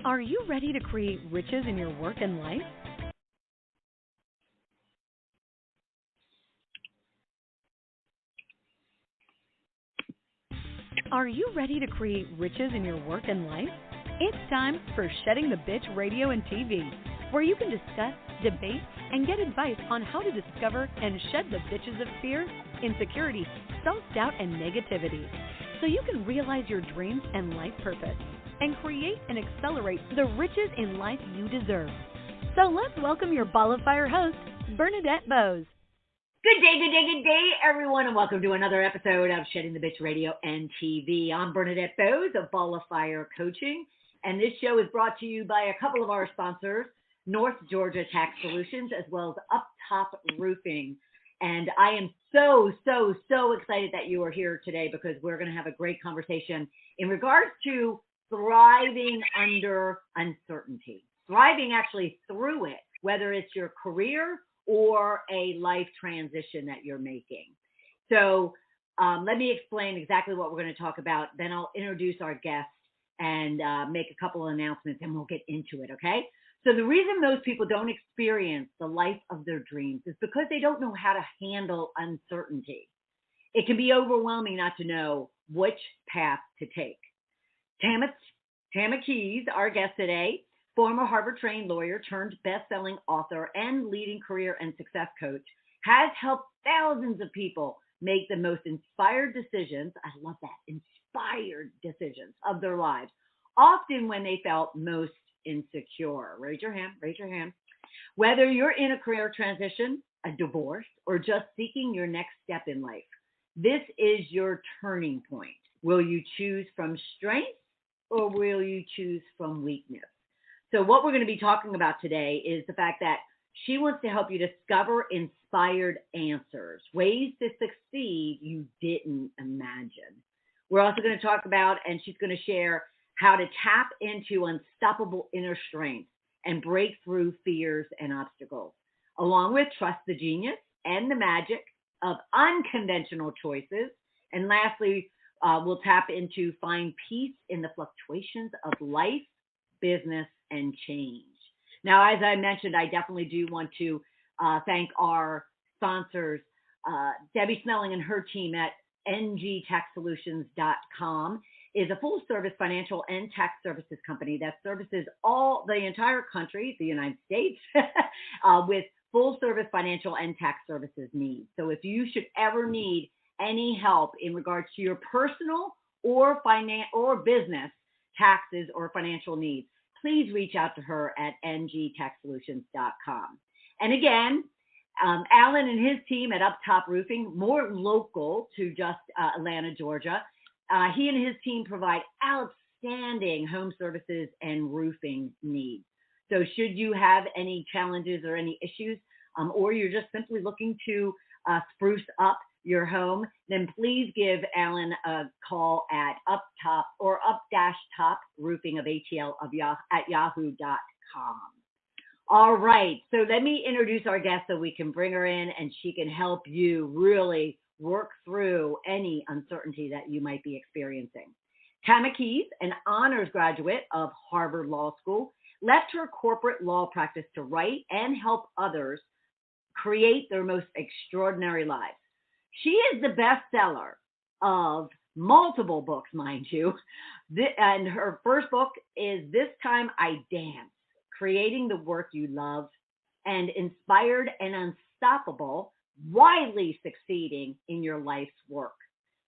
Are you ready to create riches in your work and life? Are you ready to create riches in your work and life? It's time for Shedding the Bitch Radio and TV, where you can discuss, debate, and get advice on how to discover and shed the bitches of fear, insecurity, self-doubt, and negativity, so you can realize your dreams and life purpose, and create and accelerate the riches in life you deserve. So let's welcome your Ball of Fire host, Bernadette Bose. Good day, everyone, and welcome to another episode of Shedding the Bitch Radio and TV. I'm Bernadette Bose of Ball of Fire Coaching, and this show is brought to you by a couple of our sponsors, North Georgia Tax Solutions, as well as Up Top Roofing. And I am so excited that you are here today because we're going to have a great conversation in regards to thriving under uncertainty, thriving actually through it, whether it's your career or a life transition that you're making. So let me explain exactly what we're going to talk about. Then I'll introduce our guest and make a couple of announcements, and we'll get into it, okay? So the reason most people don't experience the life of their dreams is because they don't know how to handle uncertainty. It can be overwhelming not to know which path to take. Tama Kieves, our guest today, former Harvard-trained lawyer turned best-selling author and leading career and success coach, has helped thousands of people make the most inspired decisions. I love that, inspired decisions of their lives, often when they felt most insecure. Raise your hand. Whether you're in a career transition, a divorce, or just seeking your next step in life, this is your turning point. Will you choose from strength or will you choose from weakness? So what we're going to be talking about today is the fact that she wants to help you discover inspired answers, ways to succeed you didn't imagine. We're also going to talk about, and she's going to share, how to tap into unstoppable inner strength and break through fears and obstacles, along with trust the genius and the magic of unconventional choices. And lastly, we'll tap into find peace in the fluctuations of life, business, and change. Now, as I mentioned, I definitely do want to thank our sponsors, Debbie Snelling and her team at ngtaxsolutions.com. is a full-service financial and tax services company that services the entire country, the United States, with full-service financial and tax services needs. So if you should ever need any help in regards to your personal or business taxes or financial needs, please reach out to her at ngtaxsolutions.com. And again, Alan and his team at Up Top Roofing, more local to just Atlanta, Georgia. He and his team provide outstanding home services and roofing needs. So should you have any challenges or any issues, or you're just simply looking to spruce up your home, then please give Alan a call at up-top or up-top roofing of ATL at yahoo.com. All right, so let me introduce our guest so we can bring her in and she can help you really work through any uncertainty that you might be experiencing. Tama Kieves, an honors graduate of Harvard Law School, left her corporate law practice to write and help others create their most extraordinary lives. She is the bestseller of multiple books, mind you, and her first book is This Time I Dance, Creating the Work You Love, and Inspired and Unstoppable, Widely Succeeding in Your Life's Work.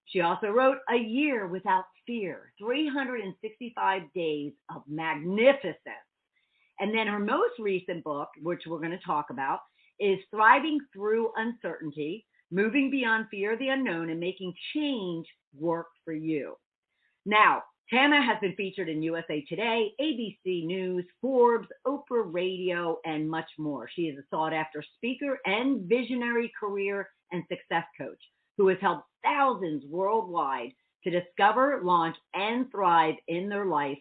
She also wrote A Year Without Fear, 365 Days of Magnificence. And then her most recent book, which we're going to talk about, is Thriving Through Uncertainty, Moving Beyond Fear of the Unknown and Making Change Work for You. Now, Tama has been featured in USA Today, ABC News, Forbes, Oprah Radio, and much more. She is a sought-after speaker and visionary career and success coach who has helped thousands worldwide to discover, launch, and thrive in their life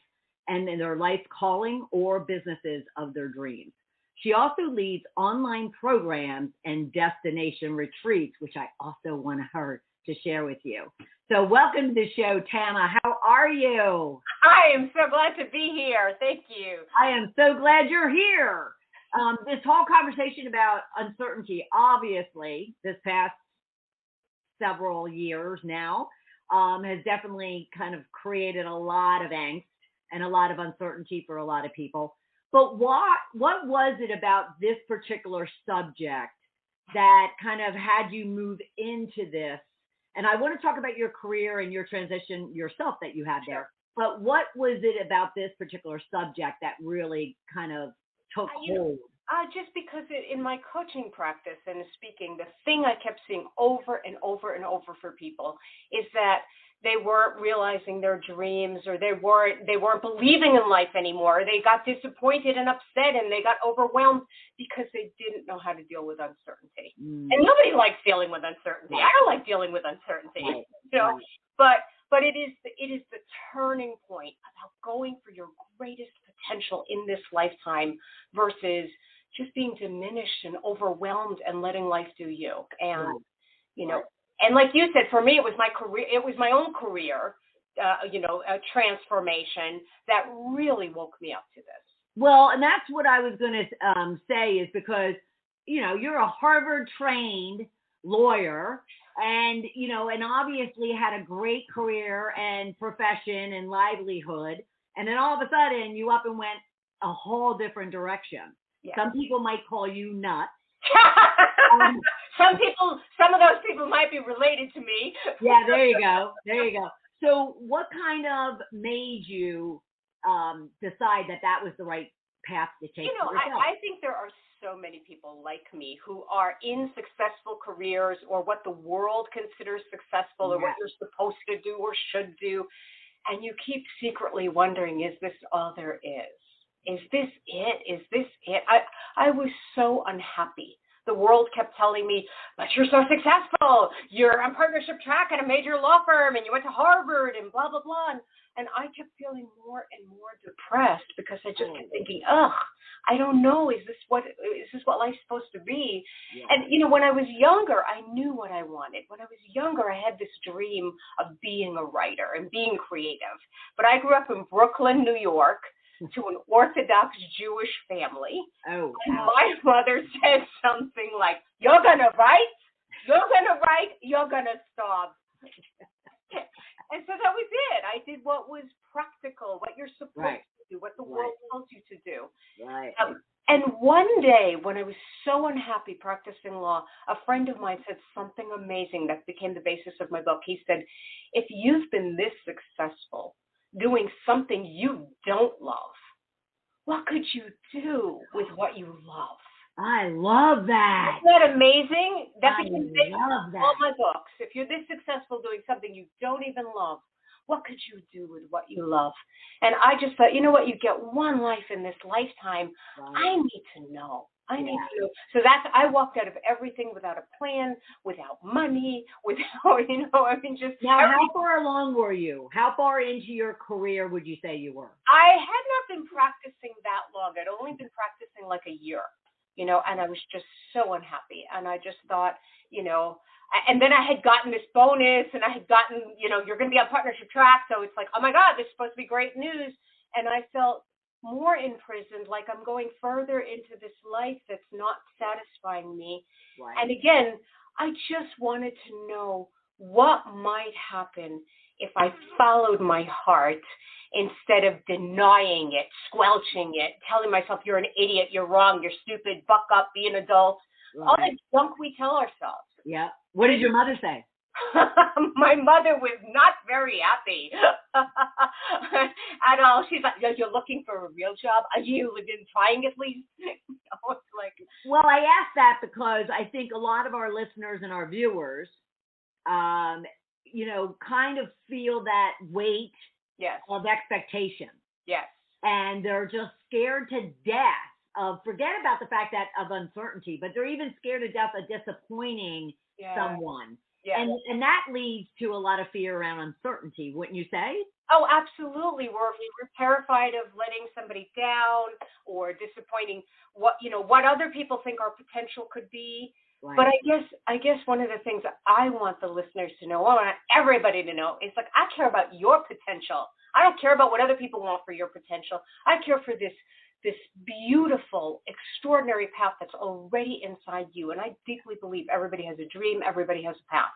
and in their life calling or businesses of their dreams. She also leads online programs and destination retreats, which I also want her to share with you. So welcome to the show, Tama. How are you? I am so glad to be here. Thank you. I am so glad you're here. This whole conversation about uncertainty, obviously, this past several years now, has definitely kind of created a lot of angst and a lot of uncertainty for a lot of people. But what was it about this particular subject that kind of had you move into this? And I want to talk about your career and your transition yourself that you had there. But what was it about this particular subject that really kind of took hold? Just because in my coaching practice and speaking, the thing I kept seeing over and over and over for people is that they weren't realizing their dreams, or they weren't believing in life anymore. They got disappointed and upset, and they got overwhelmed because they didn't know how to deal with uncertainty. And nobody likes dealing with uncertainty. I don't like dealing with uncertainty, you know. But it is the turning point about going for your greatest potential in this lifetime versus just being diminished and overwhelmed and letting life do you. And you know. And like you said, for me, it was my career. It was my own career, a transformation that really woke me up to this. Well, and that's what I was going to say is because, you're a Harvard-trained lawyer and, and obviously had a great career and profession and livelihood. And then all of a sudden you up and went a whole different direction. Yeah. Some people might call you nuts. Some of those people might be related to me. Yeah, there you go. So what kind of made you decide that was the right path to take? I think there are so many people like me who are in successful careers, or what the world considers successful, or what you're supposed to do or should do. And you keep secretly wondering, is this all there is? Is this it? Is this it? I was so unhappy. The world kept telling me, but you're so successful. You're on partnership track at a major law firm, and you went to Harvard, and blah, blah, blah. And I kept feeling more and more depressed because I just kept thinking, I don't know. Is this what life's supposed to be? Yeah. And, when I was younger, I knew what I wanted. When I was younger, I had this dream of being a writer and being creative. But I grew up in Brooklyn, New York, to an Orthodox Jewish family. And my mother said something like, you're going to write, you're going to starve. And so that was it. I did what was practical, what you're supposed to do, what the world tells you to do. Right. And one day when I was so unhappy practicing law, a friend of mine said something amazing that became the basis of my book. He said, if you've been this successful doing something you don't love, what could you do with what you love? I love that. Isn't that amazing? That became the basis of all my books. If you're this successful doing something you don't even love, what could you do with what you love? And I just thought, you know what? You get one life in this lifetime. I need to know. I need to know. So I walked out of everything without a plan, without money, without, just. Now, how far along were you? How far into your career would you say you were? I had not been practicing that long. I'd only been practicing like a year, and I was just so unhappy. And I just thought, and then I had gotten this bonus, and I had gotten, you're going to be on partnership track. So it's like, oh my God, this is supposed to be great news. And I felt more imprisoned, like I'm going further into this life that's not satisfying me. Right. And again, I just wanted to know what might happen if I followed my heart instead of denying it, squelching it, telling myself you're an idiot, you're wrong, you're stupid, buck up, be an adult. Right. All the junk we tell ourselves. Yeah. What did your mother say? My mother was not very happy at all. She's like, you're looking for a real job? Are you even trying at least? It's like, well, I asked that because I think a lot of our listeners and our viewers, kind of feel that weight of expectation. Yes. And they're just scared to death of, forget about the fact that of uncertainty, but they're even scared to death of disappointing someone. Yeah. And that leads to a lot of fear around uncertainty, wouldn't you say? Oh, absolutely. We're terrified of letting somebody down or disappointing what other people think our potential could be. Right. But I guess one of the things that I want the listeners to know, I want everybody to know, is like, I care about your potential. I don't care about what other people want for your potential. I care for this beautiful, extraordinary path that's already inside you. And I deeply believe everybody has a dream, everybody has a path,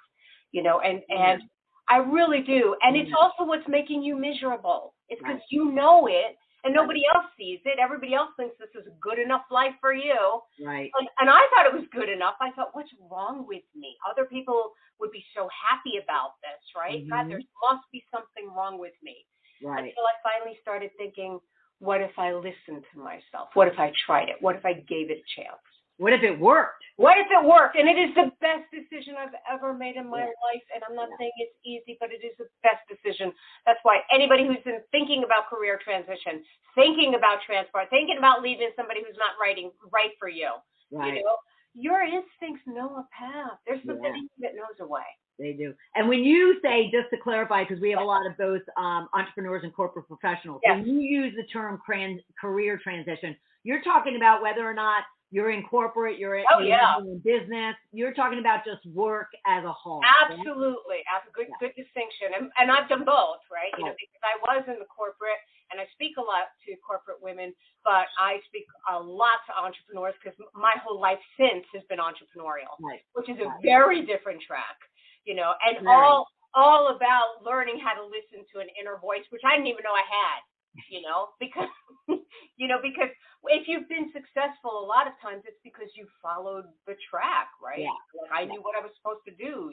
and I really do. And it's also what's making you miserable. It's because you know it and nobody else sees it. Everybody else thinks this is a good enough life for you. Right. And I thought it was good enough. I thought, what's wrong with me? Other people would be so happy about this, right? God, there must be something wrong with me. Right. Until I finally started thinking, what if I listened to myself? What if I tried it? What if I gave it a chance? What if it worked? What if it worked? And it is the best decision I've ever made in my life. And I'm not saying it's easy, but it is the best decision. That's why anybody who's been thinking about career transition, thinking about transport, thinking about leaving somebody who's not right for you, your instincts know a path. There's something that knows a way. They do. And when you say, just to clarify, because we have a lot of both entrepreneurs and corporate professionals, when you use the term career transition, you're talking about whether or not you're in corporate, you're in business, you're talking about just work as a whole. Absolutely. That's a good distinction. And I've done both, right? Because I was in the corporate, and I speak a lot to corporate women, but I speak a lot to entrepreneurs because my whole life since has been entrepreneurial, which is a very different track. And all about learning how to listen to an inner voice, which I didn't even know I had, because if you've been successful, a lot of times it's because you followed the track, right? Yeah. Like I knew what I was supposed to do,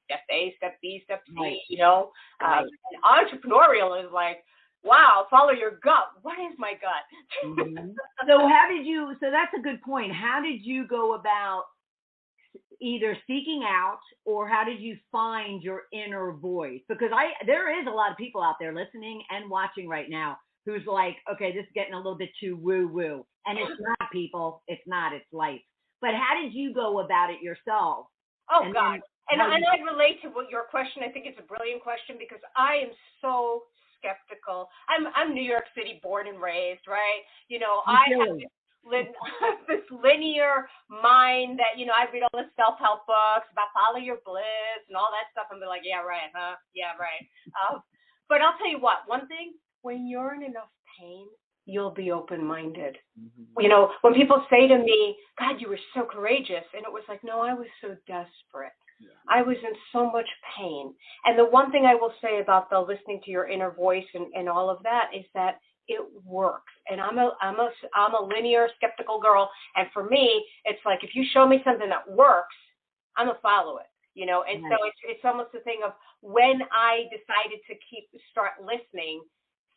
step A, step B, step C, and entrepreneurial is like, wow, follow your gut. What is my gut? So that's a good point. How did you go about either seeking out, or how did you find your inner voice? Because there is a lot of people out there listening and watching right now who's like, okay, this is getting a little bit too woo-woo. And it's not, people. It's not. It's life. But how did you go about it yourself? Oh, God. And I relate to your question. I think it's a brilliant question because I am so skeptical. I'm New York City born and raised, right? I have this linear mind that, I read all the self-help books about follow your bliss and all that stuff. I'm like, yeah, right, huh? Yeah, right. But I'll tell you what, one thing, when you're in enough pain, you'll be open-minded. When people say to me, God, you were so courageous. And it was like, no, I was so desperate. Yeah. I was in so much pain. And the one thing I will say about the listening to your inner voice and all of that is that it works. And I'm a linear skeptical girl. And for me, it's like, if you show me something that works, I'm gonna follow it, And so it's almost a thing of when I decided to start listening,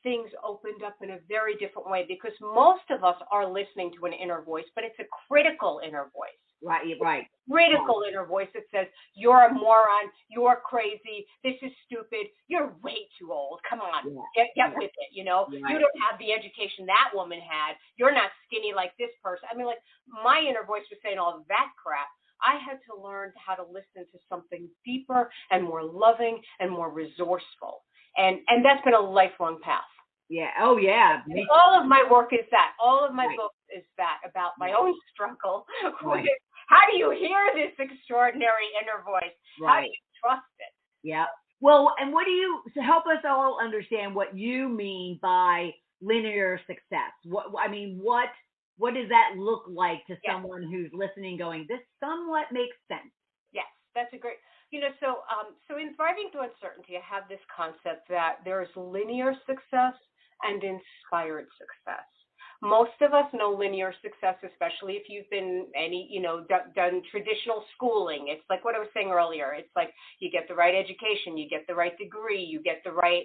things opened up in a very different way because most of us are listening to an inner voice, but it's a critical inner voice. Right. Critical inner voice that says, you're a moron, you're crazy, this is stupid, you're way too old, come on, get with it, You don't have the education that woman had, you're not skinny like this person. I mean, like, my inner voice was saying all that crap. I had to learn how to listen to something deeper and more loving and more resourceful. And that's been a lifelong path. Yeah. Oh, yeah. All of my work is that. All of my books is that, about my own struggle with how do you hear this extraordinary inner voice? How do you trust it? Yeah. Well, and to help us all understand what you mean by linear success? What does that look like to someone who's listening going, this somewhat makes sense? Yes, that's a great, so in Thriving Through Uncertainty, I have this concept that there is linear success and inspired success. Most of us know linear success, especially if you've been done traditional schooling. It's like what I was saying earlier. It's like you get the right education, you get the right degree, you get the right,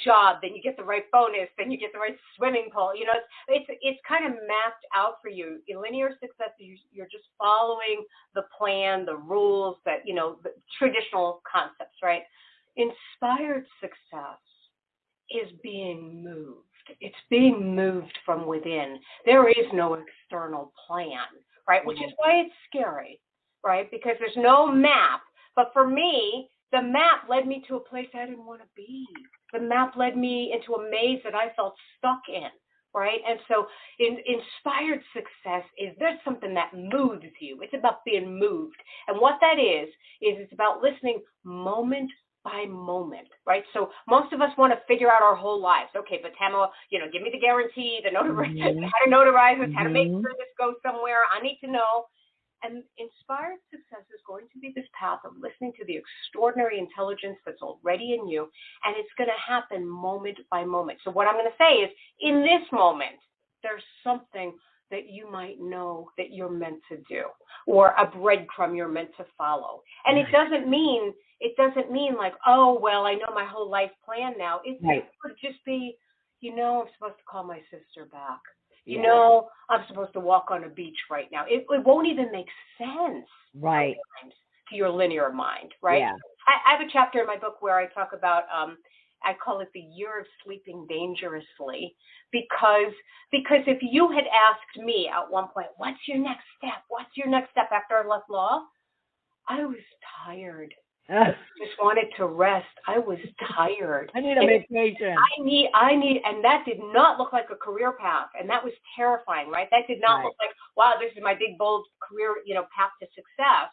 job, then you get the right bonus, then you get the right swimming pool. It's kind of mapped out for you. In linear success, you're just following the plan, the rules, the traditional concepts, right? Inspired success is being moved. It's being moved from within. There is no external plan, right? Which is why it's scary, right? Because there's no map. But for me, the map led me to a place I didn't want to be. The map led me into a maze that I felt stuck in, right? And so inspired success is there's something that moves you. It's about being moved. And what that is it's about listening moment by moment, right? So most of us want to figure out our whole lives. Okay, but Tama, give me the guarantee, the notarization, how to notarize this, how to make sure this goes somewhere. I need to know. And inspired success is going to be this path of listening to the extraordinary intelligence that's already in you, and it's going to happen moment by moment. So what I'm going to say is, in this moment, there's something that you might know that you're meant to do, or a breadcrumb you're meant to follow. And it doesn't mean like, oh, well, I know my whole life plan now. It could just be, I'm supposed to call my sister back. I'm supposed to walk on a beach right now. It won't even make sense to your linear mind, right? Yeah. I have a chapter in my book where I talk about, I call it the year of sleeping dangerously, because if you had asked me at one point, what's your next step? What's your next step after I left law? I was tired. I just wanted to rest. I was tired. I need a vacation. I need, and that did not look like a career path, and that was terrifying, right? That did not look like, wow, this is my big, bold career, path to success.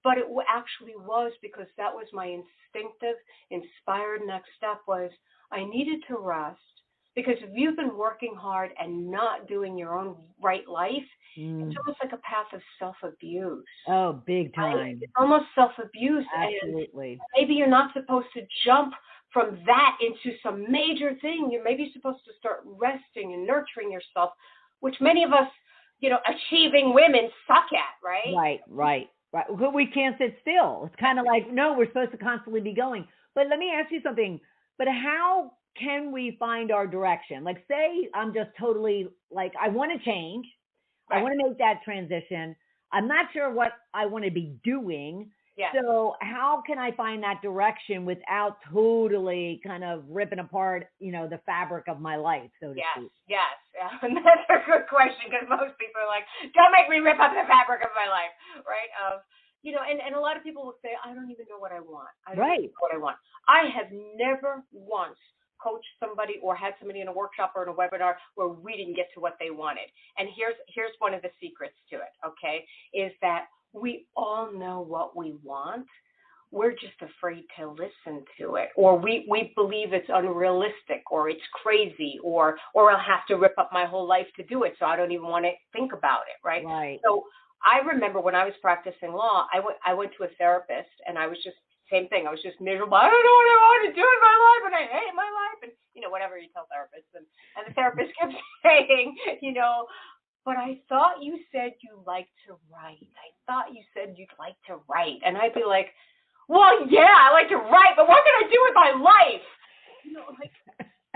But it actually was, because that was my instinctive, inspired next step was I needed to rest. Because if you've been working hard and not doing your own right life, it's almost like a path of self-abuse. Oh, big time. Right? It's almost self-abuse. Absolutely. And maybe you're not supposed to jump from that into some major thing. You're maybe supposed to start resting and nurturing yourself, which many of us, achieving women suck at, right? Right. We can't sit still. It's kind of like, no, we're supposed to constantly be going. But let me ask you something. But how can we find our direction? Like, say I'm just totally like, I want to change. I want to make that transition. I'm not sure what I want to be doing. Yes. So how can I find that direction without totally kind of ripping apart, the fabric of my life, so to speak? Yes. And that's a good question, because most people are like, don't make me rip up the fabric of my life, right? And a lot of people will say, I don't even know what I want. I don't even know what I want. I have never once coached somebody or had somebody in a workshop or in a webinar where we didn't get to what they wanted. And here's one of the secrets to it, okay, is that we all know what we want. We're just afraid to listen to it, or we believe it's unrealistic, or it's crazy, or I'll have to rip up my whole life to do it, so I don't even want to think about it, right? So I remember when I was practicing law, I went to a therapist, and I was just, same thing, I was just miserable. I don't know what I want to do in my life, and I hate my life, and, whatever you tell therapists. And the therapist kept saying, but I thought you said you like to write. I thought you said you'd like to write. And I'd be like, well, yeah, I like to write, but what can I do with my life?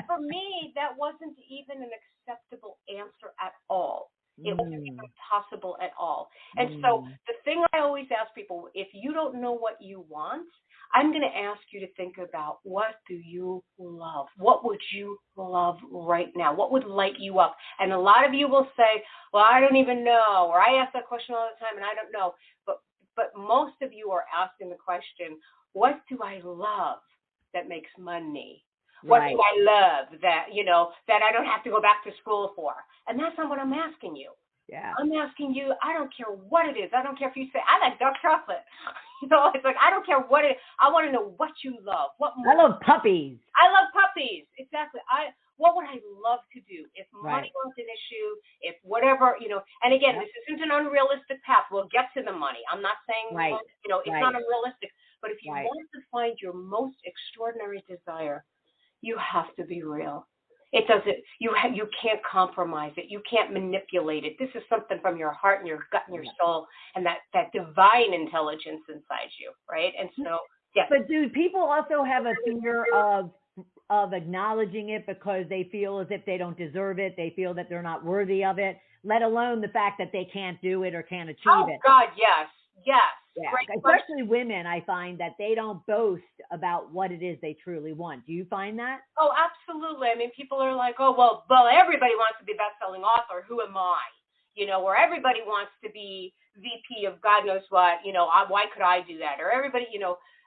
For me, that wasn't even an acceptable answer at all. It wasn't even possible at all. And so the thing I always ask people, if you don't know what you want, I'm going to ask you to think about, what do you love? What would you love right now? What would light you up? And a lot of you will say, well, I don't even know, or I ask that question all the time and I don't know. But most of you are asking the question, what do I love that makes money? What do I love that, that I don't have to go back to school for? And that's not what I'm asking you. Yeah. I'm asking you, I don't care what it is. I don't care if you say, I like dark chocolate. It's like, I don't care what it is. I want to know what you love. I love puppies. I love puppies. Exactly. What would I love to do if money was an issue, if whatever, and again, this isn't an unrealistic path. We'll get to the money. I'm not saying, it's not unrealistic, but if you want to find your most extraordinary desire, you have to be real. It doesn't, you can't compromise it. You can't manipulate it. This is something from your heart and your gut and your soul and that divine intelligence inside you, right? And so, But do people also have a fear of acknowledging it because they feel as if they don't deserve it? They feel that they're not worthy of it, let alone the fact that they can't do it or can't achieve it. Oh, God, yes. Yeah. Especially women, I find that they don't boast about what it is they truly want. Do you find that? Oh, absolutely. I mean, people are like, oh, well, everybody wants to be a best-selling author. Who am I? Or everybody wants to be VP of God knows what. Why could I do that? Or everybody,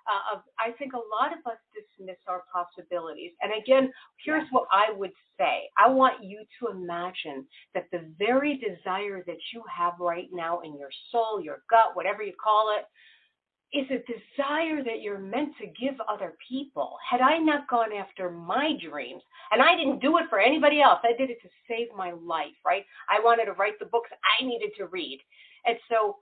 I think a lot of us dismiss our possibilities. And again, here's what I would say. I want you to imagine that the very desire that you have right now in your soul, your gut, whatever you call it, is a desire that you're meant to give other people. Had I not gone after my dreams, and I didn't do it for anybody else, I did it to save my life, right? I wanted to write the books I needed to read. And so,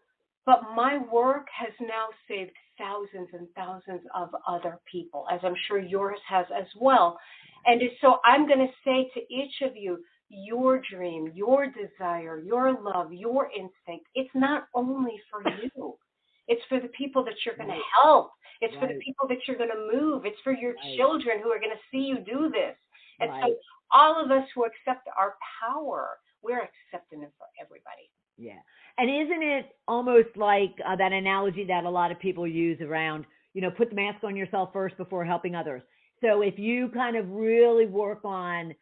but my work has now saved thousands and thousands of other people, as I'm sure yours has as well. And so I'm going to say to each of you, your dream, your desire, your love, your instinct, it's not only for you. It's for the people that you're going to help. It's for the people that you're going to move. It's for your children who are going to see you do this. And so all of us who accept our power, we're accepting it for everybody. Yeah. And isn't it almost like that analogy that a lot of people use around, put the mask on yourself first before helping others. So if you kind of really work on,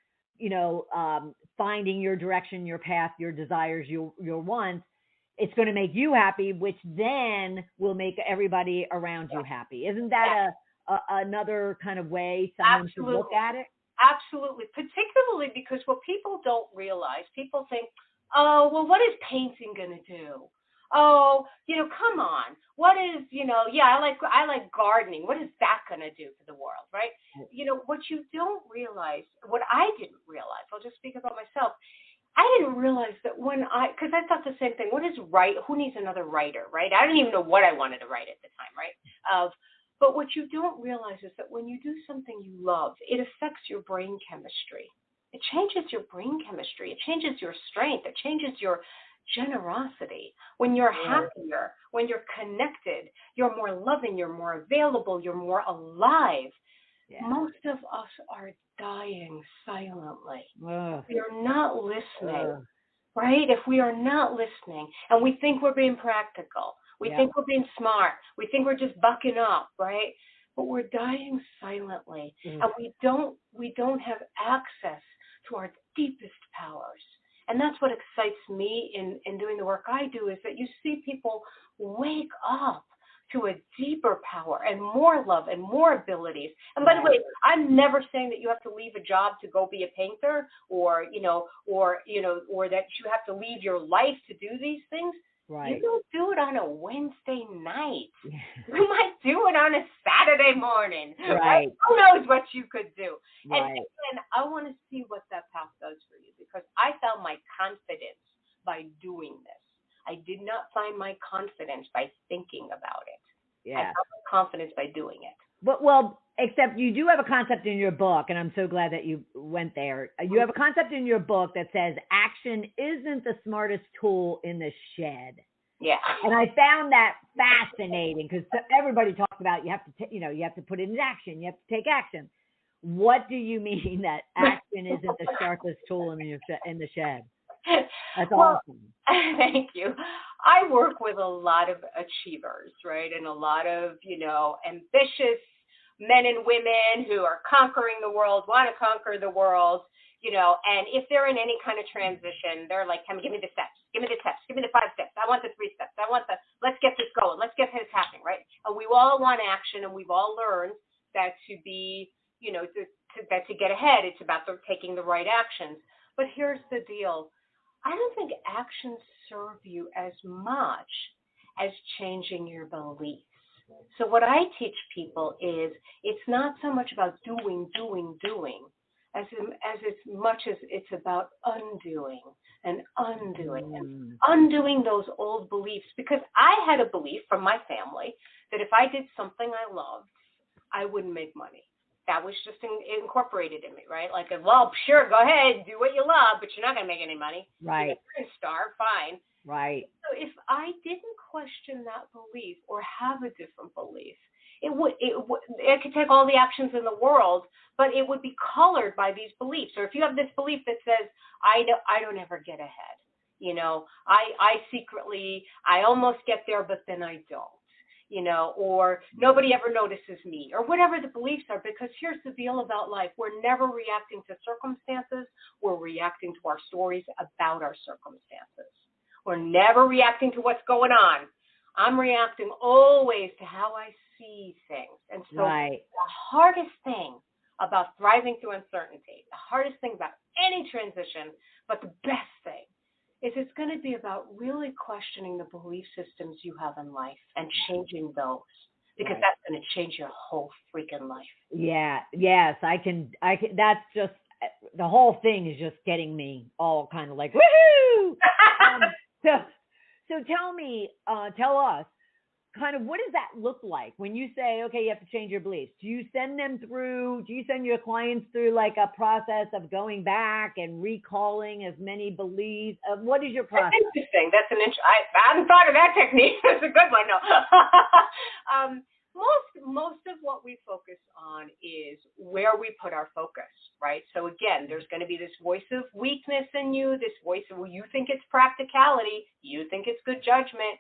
finding your direction, your path, your desires, your wants, it's going to make you happy, which then will make everybody around you happy. Isn't that another kind of way someone should look at it? Absolutely. Particularly because what people don't realize, people think, oh, well, what is painting going to do? Oh, come on. What is, I like gardening. What is that going to do for the world, right? What you don't realize, what I didn't realize, I'll just speak about myself. I didn't realize that because I thought the same thing. Who needs another writer, right? I didn't even know what I wanted to write at the time, right? But what you don't realize is that when you do something you love, it affects your brain chemistry. It changes your brain chemistry. It changes your strength. It changes your generosity. When you're happier, when you're connected, you're more loving, you're more available, you're more alive. Yeah. Most of us are dying silently. We are not listening, right? If we are not listening and we think we're being practical, we think we're being smart, we think we're just bucking up, right? But we're dying silently, and we don't have access to our deepest powers. And that's what excites me in doing the work I do, is that you see people wake up to a deeper power and more love and more abilities. And by the way, I'm never saying that you have to leave a job to go be a painter or that you have to leave your life to do these things. Right. You don't do it on a Wednesday night. You might do it on a Saturday morning. Right. Who knows what you could do? Right. And I want to see what that path does for you, because I found my confidence by doing this. I did not find my confidence by thinking about it. Yeah. I found my confidence by doing it. But except you do have a concept in your book, and I'm so glad that you went there. You have a concept in your book that says action isn't the smartest tool in the shed. Yeah. And I found that fascinating, because everybody talks about you have to put it in action. You have to take action. What do you mean that action isn't the sharpest tool in the shed? That's awesome. Thank you. I work with a lot of achievers, right? And a lot of, ambitious men and women who are conquering the world, want to conquer the world, and if they're in any kind of transition, they're like, give me the steps, give me the 5 steps. I want the 3 steps. Let's get this going. Let's get this happening, right? And we all want action, and we've all learned that to be, to get ahead, it's about taking the right actions. But here's the deal. I don't think actions serve you as much as changing your beliefs. So what I teach people is it's not so much about doing, as much as it's about undoing and undoing those old beliefs. Because I had a belief from my family that if I did something I loved, I wouldn't make money. That was just incorporated in me, right? Like, well, sure, go ahead, do what you love, but you're not going to make any money. Right. You're going to starve, fine. Right. So if I didn't question that belief or have a different belief, it could take all the actions in the world, but it would be colored by these beliefs. Or if you have this belief that says, I don't ever get ahead. I almost get there, but then I don't. Or nobody ever notices me, or whatever the beliefs are, because here's the deal about life. We're never reacting to circumstances. We're reacting to our stories about our circumstances. We're never reacting to what's going on. I'm reacting always to how I see things. And so Right. the hardest thing about thriving through uncertainty, the hardest thing about any transition, but the best thing, is it's going to be about really questioning the belief systems you have in life and changing those, because Right. that's going to change your whole freaking life. Yeah. Yes. I can. That's just the whole thing is just getting me all kind of like woohoo. So tell us, kind of what does that look like when you say, okay, you have to change your beliefs? Do you send your clients through like a process of going back and recalling as many beliefs? What is your process? That's interesting. I hadn't thought of that technique. That's a good one. No. Most of what we focus on is where we put our focus, right? So again, there's going to be this voice of weakness in you, this voice of, well, you think it's practicality, you think it's good judgment,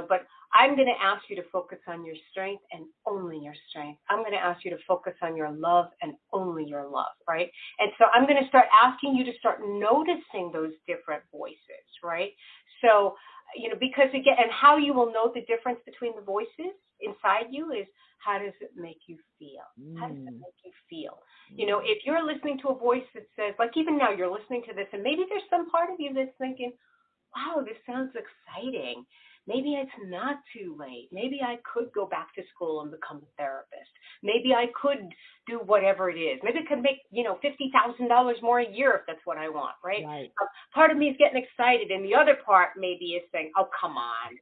but I'm going to ask you to focus on your strength and only your strength. I'm going to ask you to focus on your love and only your love, right? And so I'm going to start asking you to start noticing those different voices, right? So, because again, and how you will know the difference between the voices inside you is, how does it make you feel? How does it make you feel? If you're listening to a voice that says, like even now you're listening to this and maybe there's some part of you that's thinking, wow, this sounds exciting. Maybe it's not too late. Maybe I could go back to school and become a therapist. Maybe I could do whatever it is. Maybe I could make, $50,000 more a year if that's what I want, right? Part of me is getting excited, and the other part maybe is saying, oh, come on,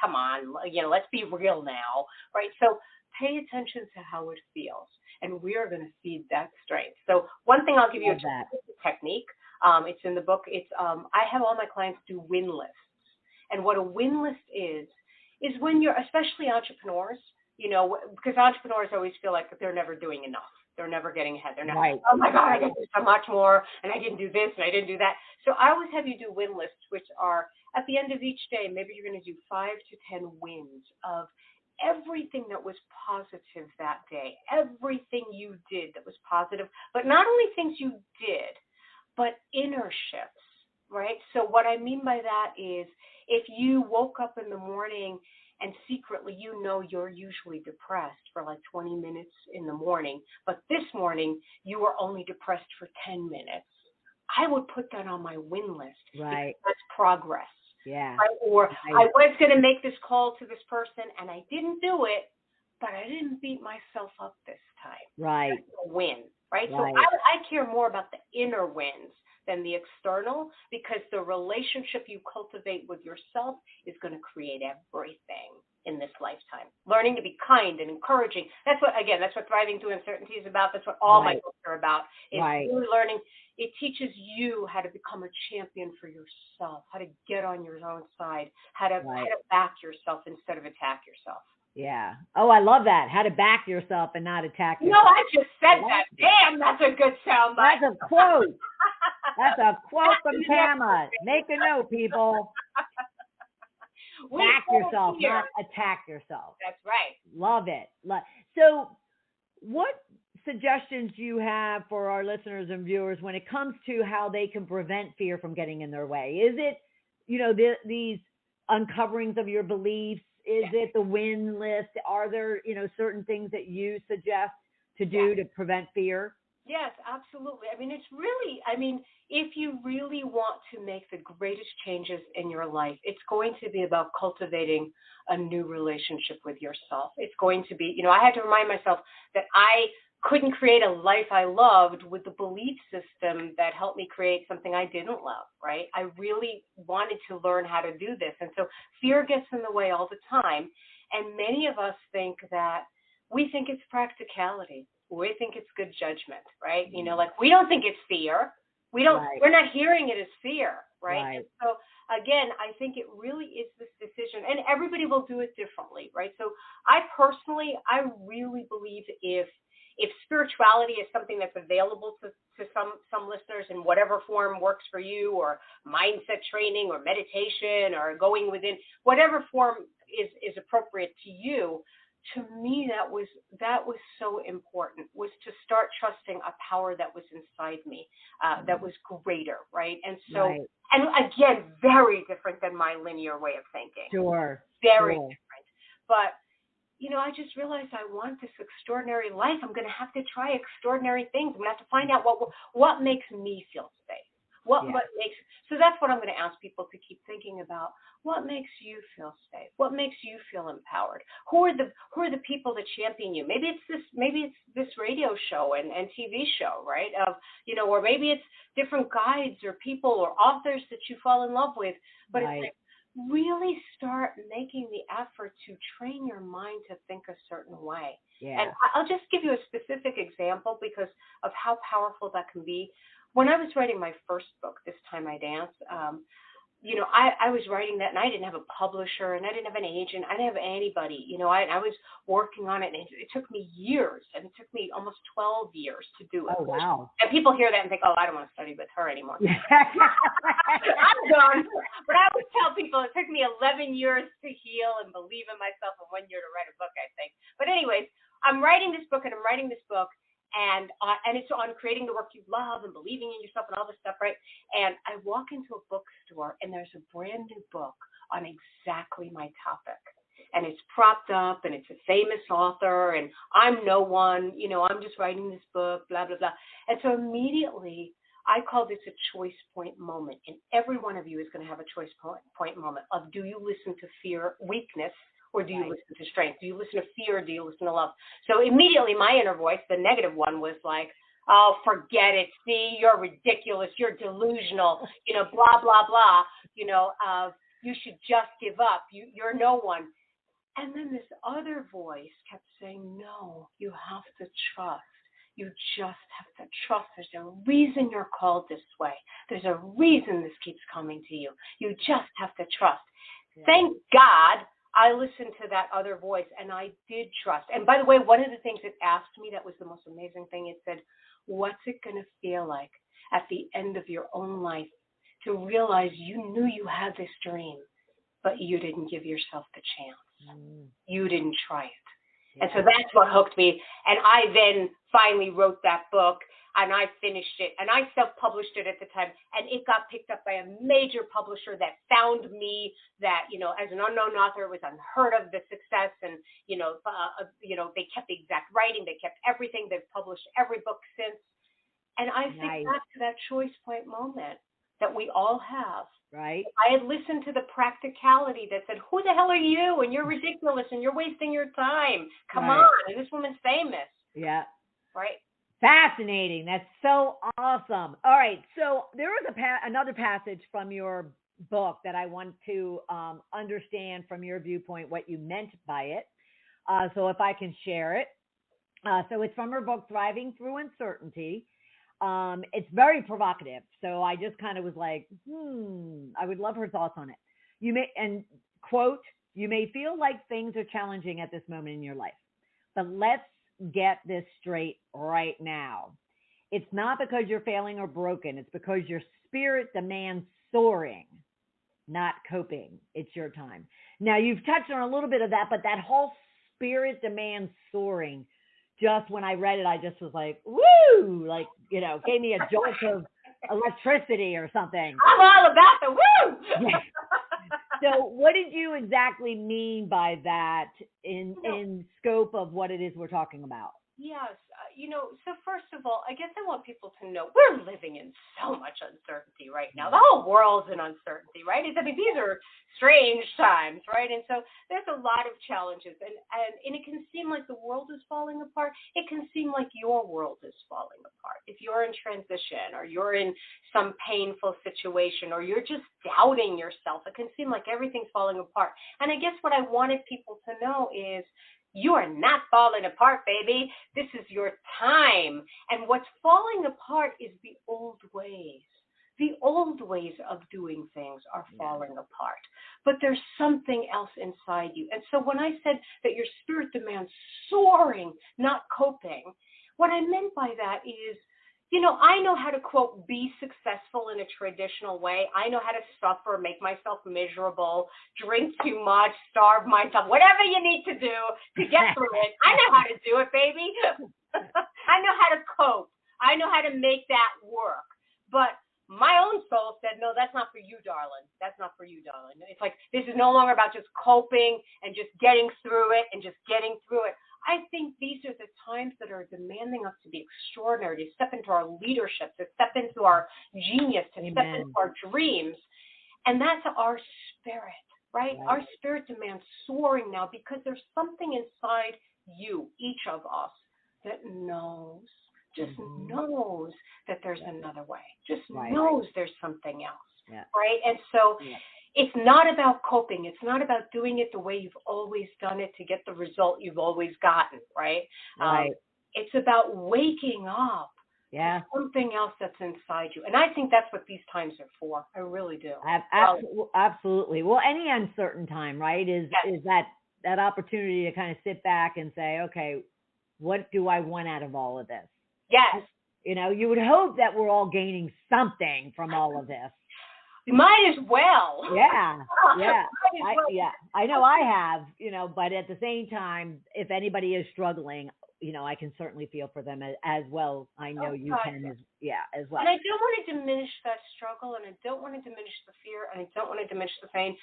come on, let's be real now, right? So pay attention to how it feels, and we are going to feed that strength. So one thing I'll give you a technique. It's in the book. It's I have all my clients do win lists. And what a win list is when you're, especially entrepreneurs, because entrepreneurs always feel like they're never doing enough. They're never getting ahead. They're not, oh my God, I got to do so much more, and I didn't do this, and I didn't do that. So I always have you do win lists, which are at the end of each day, maybe you're going to do 5 to 10 wins of everything that was positive that day, everything you did that was positive, but not only things you did, but inner shifts, right? So what I mean by that is, if you woke up in the morning and secretly you're usually depressed for like 20 minutes in the morning, but this morning you were only depressed for 10 minutes, I would put that on my win list. Right. That's progress. Yeah. Right? Or I was going to make this call to this person and I didn't do it, but I didn't beat myself up this time. Right. That's a win, right? So Right. I care more about the inner wins than the external, because the relationship you cultivate with yourself is going to create everything in this lifetime. Learning to be kind and encouraging. That's what thriving through uncertainty is about. That's what all my books are about. It's really learning. It teaches you how to become a champion for yourself, how to get on your own side, how to back yourself instead of attack yourself. Yeah. Oh, I love that. How to back yourself and not attack yourself. No, I just said that. Damn, that's a good soundbite. That's a quote. That's a quote from Tama. Make a note, people. Back yourself, not attack yourself. That's right. Love it. So what suggestions do you have for our listeners and viewers when it comes to how they can prevent fear from getting in their way? Is it, these uncoverings of your beliefs? Is it the win list? Are there, certain things that you suggest to do to prevent fear? Yes, absolutely. If you really want to make the greatest changes in your life, it's going to be about cultivating a new relationship with yourself. It's going to be, I had to remind myself that I couldn't create a life I loved with the belief system that helped me create something I didn't love, right? I really wanted to learn how to do this. And so fear gets in the way all the time. And many of us think that we think it's practicality. We think it's good judgment, right? We don't think it's fear. We're not hearing it as fear, right? And so again, I think it really is this decision, and everybody will do it differently, right? So I really believe if spirituality is something that's available to some listeners in whatever form works for you, or mindset training or meditation or going within, whatever form is appropriate to you, to me, that was so important, was to start trusting a power that was inside me, that was greater, right? And so, and again, very different than my linear way of thinking. Sure. Very different. But, I just realized I want this extraordinary life. I'm going to have to try extraordinary things. I'm going to have to find out what makes me feel safe. What makes, so that's what I'm going to ask people to keep thinking about. What makes you feel safe? What makes you feel empowered? Who are the people that champion you? Maybe it's this radio show and TV show, right? Or maybe it's different guides or people or authors that you fall in love with. But it's like, really start making the effort to train your mind to think a certain way. Yeah. And I'll just give you a specific example because of how powerful that can be. When I was writing my first book, This Time I Dance, I was writing that and I didn't have a publisher and I didn't have an agent. I didn't have anybody. I was working on it and it took me years, and it took me almost 12 years to do it. Oh, wow. And people hear that and think, oh, I don't want to study with her anymore. I'm done. But I always tell people it took me 11 years to heal and believe in myself and 1 year to write a book, I think. But anyways, I'm writing this book. And it's on creating the work you love and believing in yourself and all this stuff, right? And I walk into a bookstore and there's a brand new book on exactly my topic. And it's propped up and it's a famous author and I'm no one, I'm just writing this book, blah, blah, blah. And so immediately I call this a choice point moment. And every one of you is going to have a choice point moment of, do you listen to fear, weakness, or do you listen to strength? Do you listen to fear? Or do you listen to love? So immediately my inner voice, the negative one, was like, oh, forget it. See, you're ridiculous. You're delusional, blah, blah, blah. You should just give up. You're no one. And then this other voice kept saying, no, you have to trust. You just have to trust. There's a reason you're called this way. There's a reason this keeps coming to you. You just have to trust. Yeah. Thank God I listened to that other voice and I did trust. And by the way, one of the things it asked me that was the most amazing thing, it said, what's it going to feel like at the end of your own life to realize you knew you had this dream, but you didn't give yourself the chance. You didn't try it. Yeah. And so that's what hooked me. And I then finally wrote that book and I finished it and I self-published it at the time. And it got picked up by a major publisher that found me that, as an unknown author, it was unheard of, the success. And, they kept the exact writing. They kept everything. They've published every book since. And I think back to that choice point moment that we all have. Right. I had listened to the practicality that said, who the hell are you? And you're ridiculous and you're wasting your time. Come on. And this woman's famous. Yeah. Right. Fascinating. That's so awesome. All right. So there was another passage from your book that I want to understand from your viewpoint what you meant by it. So if I can share it. So it's from her book, Thriving Through Uncertainty. It's very provocative. So I just kind of was like, I would love her thoughts on it. Quote, you may feel like things are challenging at this moment in your life, but let's get this straight right now. It's not because you're failing or broken. It's because your spirit demands soaring, not coping. It's your time. Now you've touched on a little bit of that, but that whole spirit demands soaring, just when I read it, I just was like, woo, like, gave me a jolt of electricity or something. I'm all about the woo. Yeah. So what did you exactly mean by that in scope of what it is we're talking about? Yes. So first of all, I guess I want people to know we're living in so much uncertainty right now. The whole world's in uncertainty, right? I mean, these are strange times, right? And so there's a lot of challenges and it can seem like the world is falling apart. It can seem like your world is falling apart. If you're in transition or you're in some painful situation or you're just doubting yourself, it can seem like everything's falling apart. And I guess what I wanted people to know is, you are not falling apart, baby. This is your time. And what's falling apart is the old ways. The old ways of doing things are falling apart. But there's something else inside you. And so when I said that your spirit demands soaring, not coping, what I meant by that is, I know how to, quote, be successful in a traditional way. I know how to suffer, make myself miserable, drink too much, starve myself, whatever you need to do to get through it. I know how to do it, baby. I know how to cope. I know how to make that work. But my own soul said, no, that's not for you, darling. That's not for you, darling. It's like, this is no longer about just coping and just getting through it and just getting through it. I think these are the times that are demanding us to be extraordinary, to step into our leadership, to step into our genius, to step into our dreams. And that's our spirit, right? Our spirit demands soaring now because there's something inside you, each of us, that knows, just knows that there's another way, just knows there's something else, right? And so it's not about coping. It's not about doing it the way you've always done it to get the result you've always gotten, right? It's about waking up to something else that's inside you. And I think that's what these times are for. I really do. Absolutely. Well, any uncertain time, right, is that opportunity to kind of sit back and say, okay, what do I want out of all of this? Yes. You know, you would hope that we're all gaining something from all of this. You might as well. Yeah. I know I have, you know, but at the same time, if anybody is struggling, you know, I can certainly feel for them as well. I know you can as well. And I don't want to diminish that struggle, and I don't want to diminish the fear, and I don't want to diminish the pain.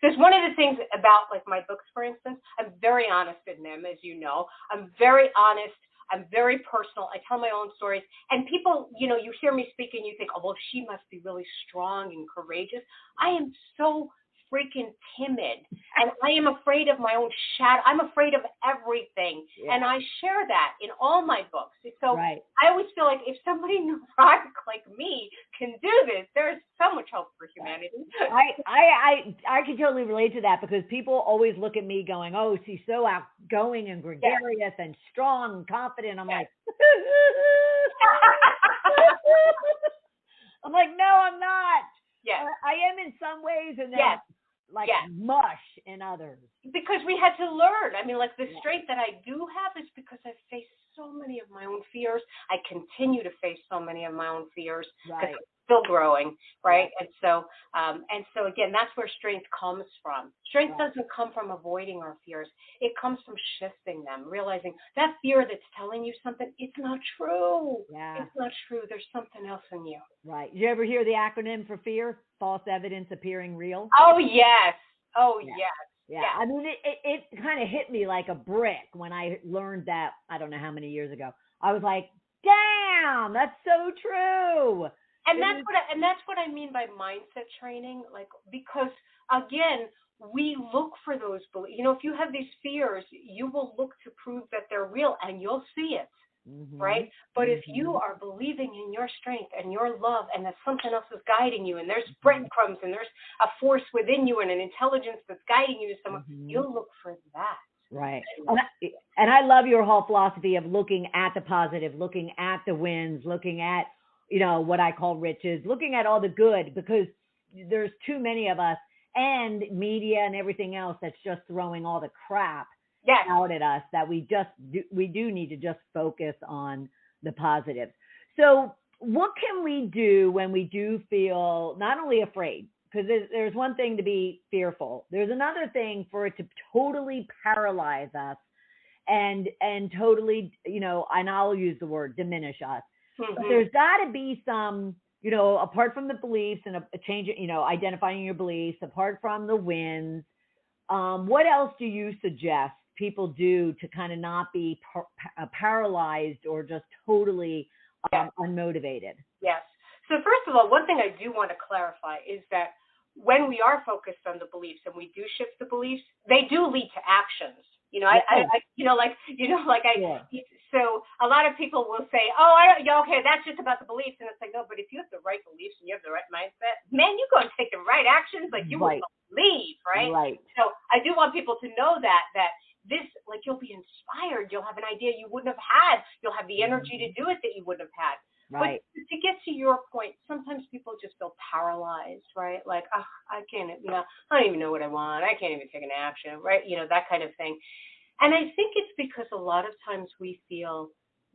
Because one of the things about, like, my books, for instance, I'm very honest in them, as you know. I'm very honest. I'm very personal. I tell my own stories. And people, you know, you hear me speak and you think, oh, well, she must be really strong and courageous. I am so freaking timid. And I am afraid of my own shadow. I'm afraid of everything. Yeah. And I share that in all my books. So I always feel like if somebody neurotic like me can do this, there's so much hope for humanity. I can totally relate to that because people always look at me going, oh, she's so outgoing and gregarious and strong and confident. I'm like, no, I'm not. Yeah, I am in some ways, and then mush in others. Because we had to learn. I mean, like, the strength that I do have is because I've faced so many of my own fears. I continue to face so many of my own fears because I'm still growing, right? And so again, that's where strength comes from. Strength doesn't come from avoiding our fears. It comes from shifting them, realizing that fear that's telling you something, it's not true. Yeah. It's not true. There's something else in you. Right. Did you ever hear the acronym for fear? False evidence appearing real? Oh, yes. Oh, yes. Yeah. I mean, it kind of hit me like a brick when I learned that, I don't know how many years ago. I was like, damn, that's so true. And that's what I mean by mindset training, like, because again, we look for those beliefs. You know, if you have these fears, you will look to prove that they're real, and you'll see it, right? But if you are believing in your strength and your love, and that something else is guiding you, and there's breadcrumbs, and there's a force within you, and an intelligence that's guiding you to somewhere, you'll look for that. Right. And I love your whole philosophy of looking at the positive, looking at the wins, looking at, you know, what I call riches, looking at all the good, because there's too many of us and media and everything else that's just throwing all the crap out at us, that we do need to just focus on the positives. So what can we do when we do feel not only afraid, because there's one thing to be fearful. There's another thing for it to totally paralyze us and totally, you know, and I'll use the word diminish us. But there's got to be some, you know, apart from the beliefs and a change, you know, identifying your beliefs, apart from the wins, what else do you suggest people do to kind of not be paralyzed or just totally unmotivated? Yes. So first of all, one thing I do want to clarify is that when we are focused on the beliefs and we do shift the beliefs, they do lead to actions. You know, so a lot of people will say, oh, okay, that's just about the beliefs. And it's like, no, but if you have the right beliefs and you have the right mindset, man, you go and take the right actions, like you will believe, right? Right. So I do want people to know that this, like, you'll be inspired. You'll have an idea you wouldn't have had. You'll have the energy to do it that you wouldn't have had. Right. But to get to your point, sometimes people just feel paralyzed, right? Like, I can't, you know, I don't even know what I want. I can't even take an action, right? You know, that kind of thing. And I think it's because a lot of times we feel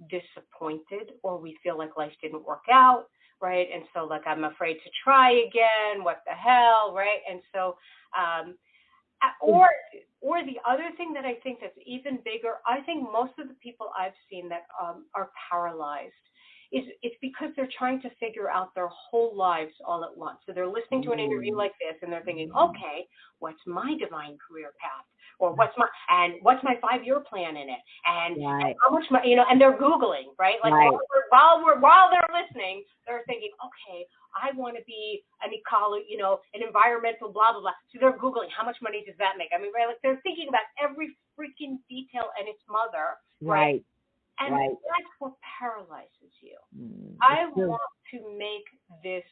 disappointed, or we feel like life didn't work out, right? And so, like, I'm afraid to try again. What the hell, right? And so, or the other thing that I think that's even bigger, I think most of the people I've seen that are paralyzed is it's because they're trying to figure out their whole lives all at once. So they're listening to an interview like this and they're thinking, okay, what's my divine career path? Or what's my 5-year plan in it? And how much money, and they're Googling, right? Like while they're listening, they're thinking, okay, I want to be an ecology, an environmental blah, blah, blah. So they're Googling, how much money does that make? I mean, right? Like they're thinking about every freaking detail and its mother, right? And that's what paralyzes you. I want to make this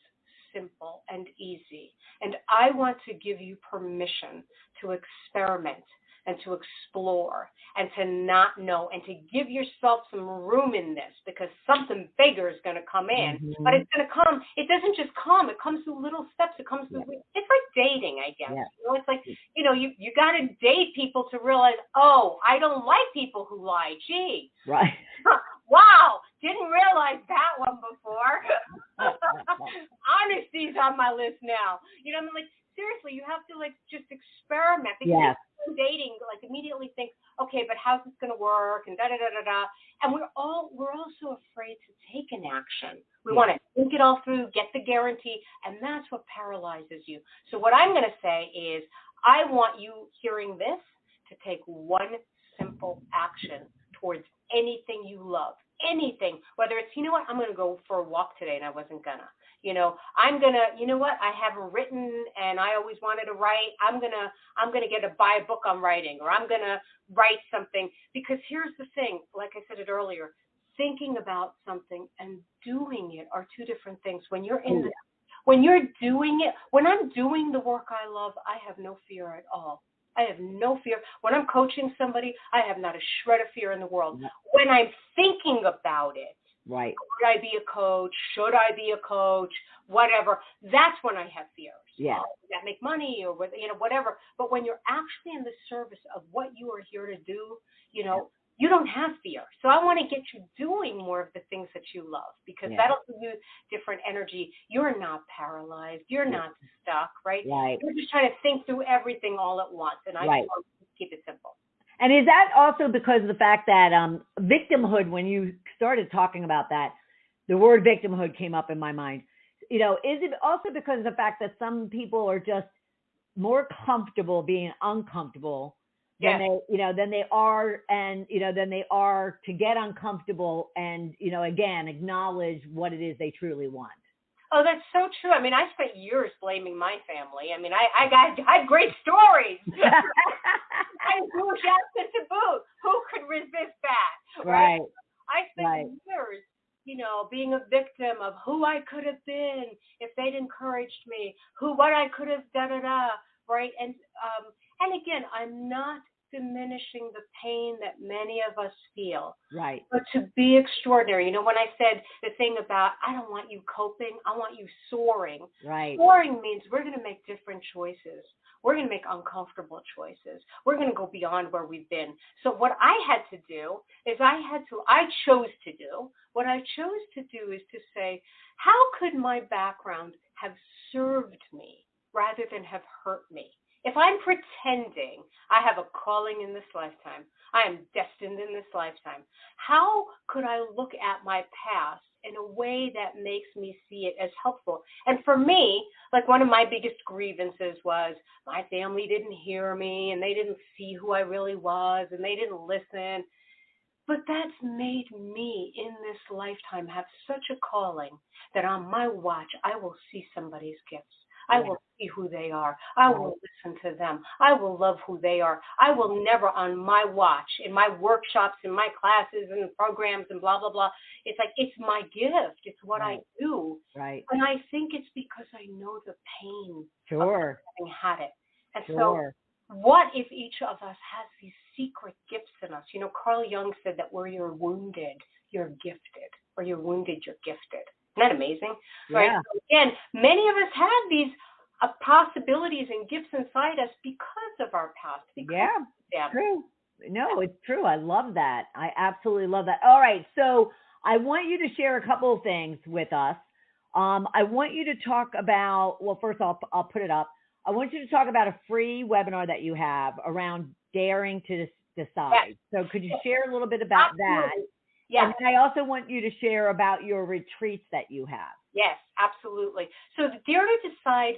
simple and easy. And I want to give you permission to experiment and to explore and to not know and to give yourself some room in this, because something bigger is going to come in. But it's going to come. It doesn't just come. It comes through little steps. It comes through. It's like dating, I guess. It's like, you got to date people to realize, oh, I don't like people who lie. Gee. Right. Wow. Didn't realize that one before. Honesty's on my list now. I mean, like, seriously, you have to like just experiment, because dating like immediately think, okay, but how's this going to work, and da da da da da. And we're also afraid to take an action. We want to think it all through, get the guarantee, and that's what paralyzes you. So what I'm going to say is, I want you hearing this to take one simple action towards anything you love. Anything, whether it's, I'm going to go for a walk today and I wasn't gonna, I'm going to, I haven't written and I always wanted to write. I'm going to buy a book on writing, or I'm going to write something, because here's the thing, like I said it earlier, thinking about something and doing it are two different things. When you're when you're doing it, when I'm doing the work I love, I have no fear at all. I have no fear. When I'm coaching somebody, I have not a shred of fear in the world. When I'm thinking about it, could I be a coach? Should I be a coach? Whatever. That's when I have fears. Does that make money, or whatever. But when you're actually in the service of what you are here to do, you don't have fear. So I want to get you doing more of the things that you love, because that'll give you different energy. You're not paralyzed. You're not stuck, right? You're just trying to think through everything all at once. And I just want to keep it simple. And is that also because of the fact that victimhood, when you started talking about that, the word victimhood came up in my mind. Is it also because of the fact that some people are just more comfortable being uncomfortable than they are to get uncomfortable and, again, acknowledge what it is they truly want? Oh, that's so true. I mean, I spent years blaming my family. I mean, I had great stories. I was Jewish accent to boot. Who could resist that? Right. I spent years, being a victim of who I could have been if they'd encouraged me, what I could have right? And again, I'm not diminishing the pain that many of us feel. But to be extraordinary, when I said the thing about, I don't want you coping, I want you soaring. Soaring means we're going to make different choices. We're going to make uncomfortable choices. We're going to go beyond where we've been. So what I had to do is I chose to do is to say, how could my background have served me rather than have hurt me? If I'm pretending I have a calling in this lifetime, I am destined in this lifetime, how could I look at my past in a way that makes me see it as helpful? And for me, like, one of my biggest grievances was my family didn't hear me, and they didn't see who I really was, and they didn't listen. But that's made me in this lifetime have such a calling that on my watch, I will see somebody's gifts. I will see who they are. I will listen to them. I will love who they are. I will never on my watch, in my workshops, in my classes and programs and blah, blah, blah. It's like, it's my gift. It's what I do. And I think it's because I know the pain of having had it. And so what if each of us has these secret gifts in us? Carl Jung said that where you're wounded, you're gifted. Or you're wounded, you're gifted. Isn't that amazing? Right. So again, many of us have these possibilities and gifts inside us because of our past. True. No, it's true. I love that. I absolutely love that. All right. So I want you to share a couple of things with us. I want you to talk about, well, first I'll put it up. I want you to talk about a free webinar that you have around daring to decide. So could you share a little bit about that? Yeah. And I also want you to share about your retreats that you have. Yes, absolutely. So the Dare to Decide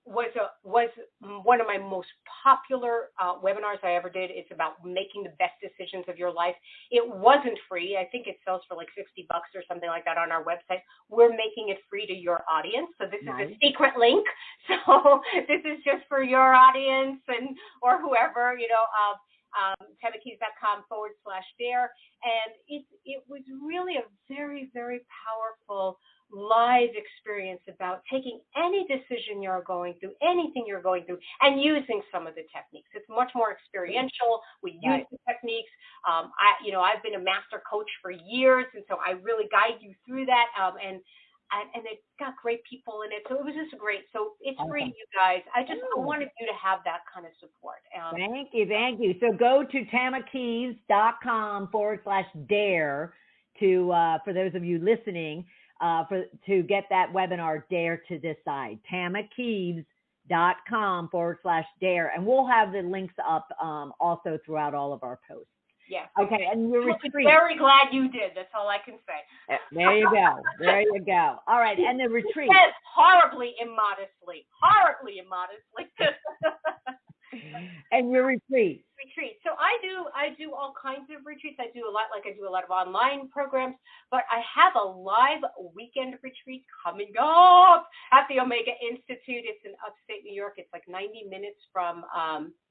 was one of my most popular webinars I ever did. It's about making the best decisions of your life. It wasn't free. I think it sells for like $60 or something like that on our website. We're making it free to your audience. So this is a secret link. So this is just for your audience or whoever, TamaKieves.com/dare. And it was really a very, very powerful live experience about taking any decision you're going through, anything you're going through, and using some of the techniques. It's much more experiential. We use the techniques. I've been a master coach for years, and so I really guide you through that. And it's got great people in it. So it was just great. So it's free to you guys. I wanted you to have that kind of support. Thank you. So go to tamakieves.com/dare for those of you listening, to get that webinar, Dare to Decide. tamakieves.com/dare. And we'll have the links up also throughout all of our posts. Yes. Okay, and we're very glad you did. That's all I can say. There you go. All right, and the retreat. Yes, horribly immodestly. And your retreat. So I do all kinds of retreats. I do a lot of online programs, but I have a live weekend retreat coming up at the Omega Institute. It's in upstate New York. It's like 90 minutes from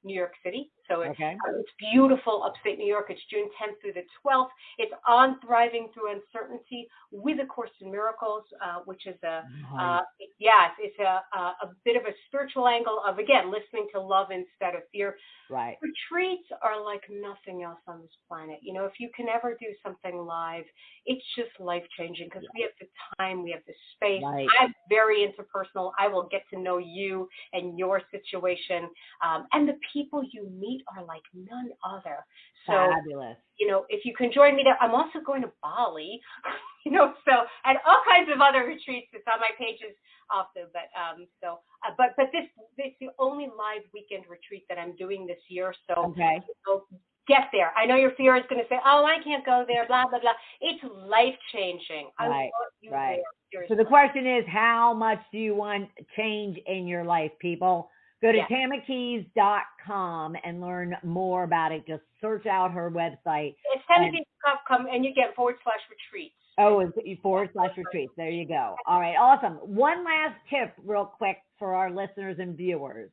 New York City. So it's beautiful upstate New York. It's June 10th through the 12th. It's on Thriving Through Uncertainty with A Course in Miracles, which is it's a bit of a spiritual angle of, again, listening to love instead of fear. Right. Retreats are like nothing else on this planet. If you can ever do something live, it's just life-changing because we have the time, we have the space. Right. I'm very interpersonal. I will get to know you and your situation. And the people you meet are like none other. So, fabulous. If you can join me there, I'm also going to Bali, and all kinds of other retreats. It's on my pages also, but this is the only live weekend retreat that I'm doing this year. So, get there. I know your fear is going to say, "Oh, I can't go there," blah blah blah. It's life changing. I want you there. Seriously. So the question is, how much do you want change in your life, people? Go to TamaKieves.com and learn more about it. Just search out her website. It's TamaKieves.com, and you get /retreats. Oh, it's /retreats. There you go. All right, awesome. One last tip real quick for our listeners and viewers.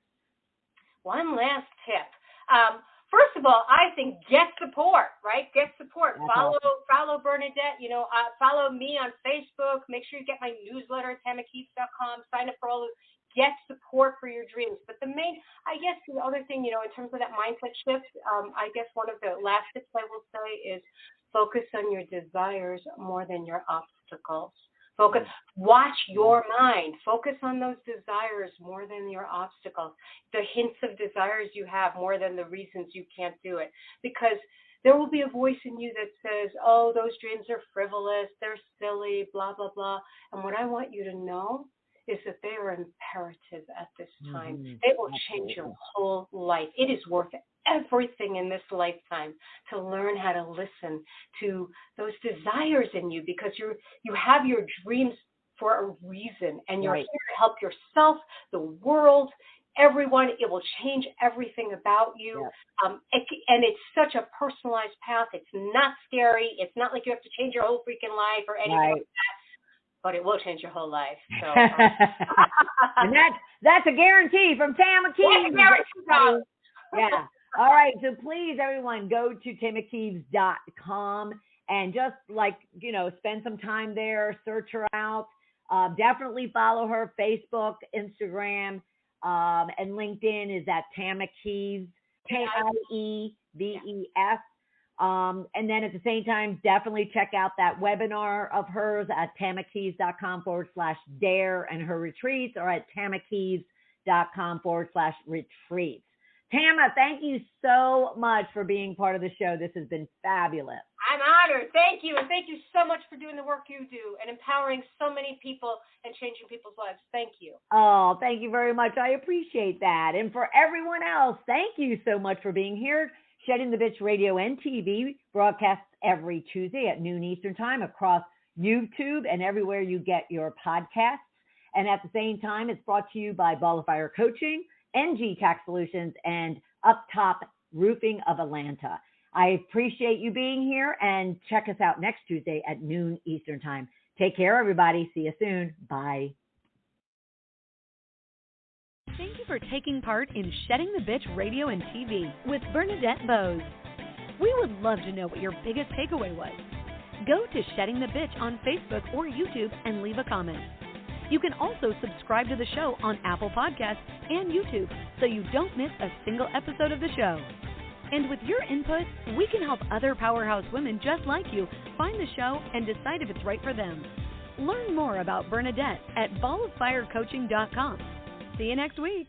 One last tip. First of all, I think get support, right? Get support. Follow Bernadette. Follow me on Facebook. Make sure you get my newsletter at TamaKieves.com. Sign up for all those. Get support for your dreams. But the other thing, in terms of that mindset shift, I guess one of the last tips I will say is focus on your desires more than your obstacles. Watch your mind. Focus on those desires more than your obstacles. The hints of desires you have more than the reasons you can't do it. Because there will be a voice in you that says, "Oh, those dreams are frivolous, they're silly, blah, blah, blah." And what I want you to know is that they are imperative at this time. They will change your whole life. It is worth everything in this lifetime to learn how to listen to those desires in you, because you have your dreams for a reason, and you're here to help yourself, the world, everyone. It will change everything about you. And it's such a personalized path. It's not scary. It's not like you have to change your whole freaking life or anything like that. But it will change your whole life. So, and that's a guarantee from Tama Kieves. Yeah. All right. So please, everyone, go to TamaKieves.com and just spend some time there. Search her out. Definitely follow her Facebook, Instagram, and LinkedIn is at Tama Kieves, Kieves. And then at the same time, definitely check out that webinar of hers at TamaKieves.com/dare, and her retreats are at TamaKieves.com/retreats. Tama, thank you so much for being part of the show. This has been fabulous. I'm honored. Thank you. And thank you so much for doing the work you do and empowering so many people and changing people's lives. Thank you. Oh, thank you very much. I appreciate that. And for everyone else, thank you so much for being here. Shedding the Bitch Radio and TV broadcasts every Tuesday at noon Eastern Time across YouTube and everywhere you get your podcasts. And at the same time, it's brought to you by Ball of Fire Coaching, NG Tax Solutions, and Up Top Roofing of Atlanta. I appreciate you being here, and check us out next Tuesday at noon Eastern Time. Take care, everybody. See you soon. Bye. Thank you for taking part in Shedding the Bitch Radio and TV with Bernadette Bose. We would love to know what your biggest takeaway was. Go to Shedding the Bitch on Facebook or YouTube and leave a comment. You can also subscribe to the show on Apple Podcasts and YouTube so you don't miss a single episode of the show. And with your input, we can help other powerhouse women just like you find the show and decide if it's right for them. Learn more about Bernadette at balloffirecoaching.com. See you next week.